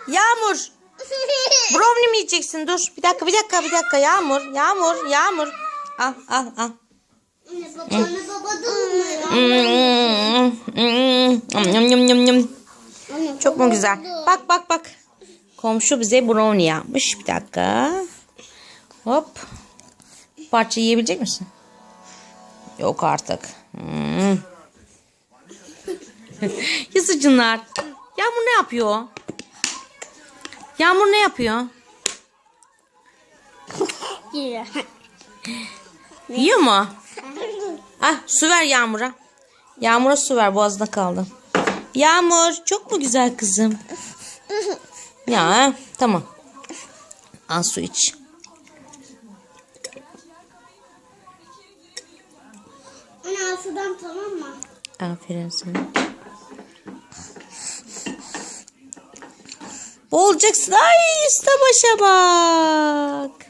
Yağmur. Brownie mi yiyeceksin? Dur. Bir dakika. Yağmur. Al. Anne baba durmuyor. Çok mu güzel? Bak. Komşu bize brownie yapmış. Bir dakika. Hop. Parça yiyebilecek misin? Yok artık. Yazıcınlar. Yağmur ne yapıyor? Yiyor mu? Ah, su ver Yağmur'a. Yağmur'a su ver, boğazına kaldı. Yağmur çok mu güzel kızım? Ya tamam. Al su iç. Anne sudan tamam mı? Aferin sana. Boğulacaksın. Ay, üste başa bak.